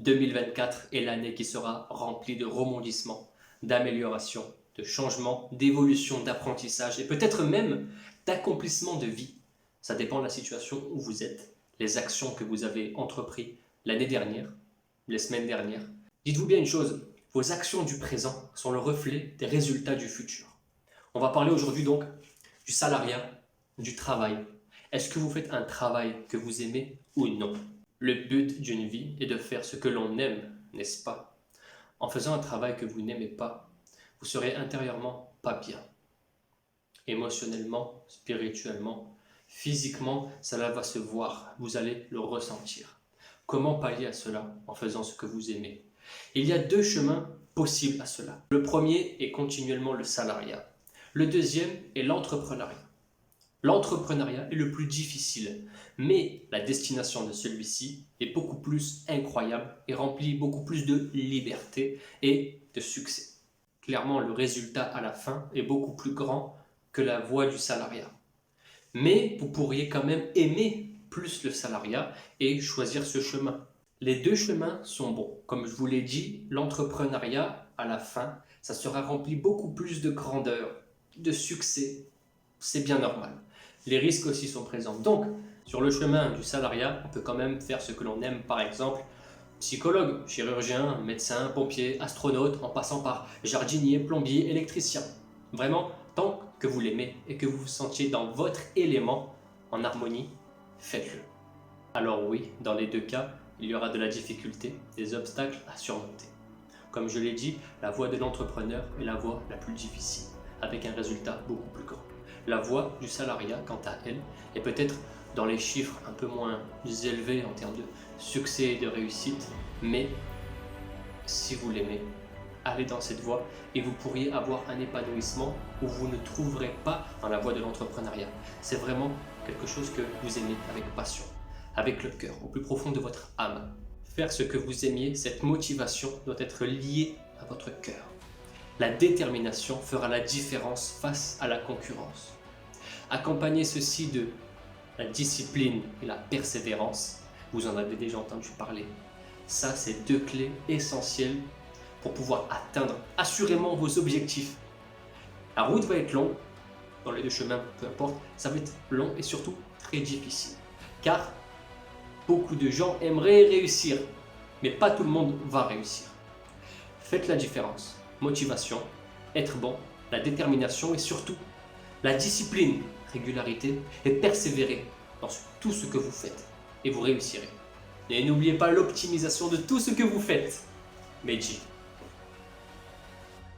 2024 est l'année qui sera remplie de rebondissements, d'améliorations, de changements, d'évolutions, d'apprentissage et peut-être même d'accomplissement de vie. Ça dépend de la situation où vous êtes, les actions que vous avez entreprises l'année dernière, les semaines dernières. Dites-vous bien une chose, vos actions du présent sont le reflet des résultats du futur. On va parler aujourd'hui donc du salariat, du travail. Est-ce que vous faites un travail que vous aimez ou non? Le but d'une vie est de faire ce que l'on aime, n'est-ce pas? En faisant un travail que vous n'aimez pas, vous serez intérieurement pas bien. Émotionnellement, spirituellement, physiquement, cela va se voir, vous allez le ressentir. Comment pallier à cela en faisant ce que vous aimez? Il y a deux chemins possibles à cela. Le premier est continuellement le salariat. Le deuxième est l'entrepreneuriat. L'entrepreneuriat est le plus difficile, mais la destination de celui-ci est beaucoup plus incroyable et remplit beaucoup plus de liberté et de succès. Clairement, le résultat à la fin est beaucoup plus grand que la voie du salariat. Mais vous pourriez quand même aimer plus le salariat et choisir ce chemin. Les deux chemins sont bons. Comme je vous l'ai dit, l'entrepreneuriat, à la fin, ça sera rempli beaucoup plus de grandeur, de succès. C'est bien normal. Les risques aussi sont présents. Donc, sur le chemin du salariat, on peut quand même faire ce que l'on aime, par exemple, psychologue, chirurgien, médecin, pompier, astronaute, en passant par jardinier, plombier, électricien. Vraiment, tant que vous l'aimez et que vous vous sentiez dans votre élément, en harmonie, faites-le. Alors oui, dans les deux cas, il y aura de la difficulté, des obstacles à surmonter. Comme je l'ai dit, la voie de l'entrepreneur est la voie la plus difficile, avec un résultat beaucoup plus grand. La voie du salariat, quant à elle, est peut-être dans les chiffres un peu moins élevés en termes de succès et de réussite, mais si vous l'aimez, allez dans cette voie et vous pourriez avoir un épanouissement où vous ne trouverez pas dans la voie de l'entrepreneuriat. C'est vraiment quelque chose que vous aimez avec passion, avec le cœur, au plus profond de votre âme. Faire ce que vous aimiez, cette motivation doit être liée à votre cœur. La détermination fera la différence face à la concurrence. Accompagnez ceci de la discipline et la persévérance. Vous en avez déjà entendu parler. Ça, c'est deux clés essentielles pour pouvoir atteindre assurément vos objectifs. La route va être longue, dans les deux chemins, peu importe, ça va être long et surtout très difficile. Car beaucoup de gens aimeraient réussir, mais pas tout le monde va réussir. Faites la différence. Motivation, être bon, la détermination et surtout la discipline, régularité et persévérer dans tout ce que vous faites et vous réussirez. Et n'oubliez pas l'optimisation de tout ce que vous faites. Meiji.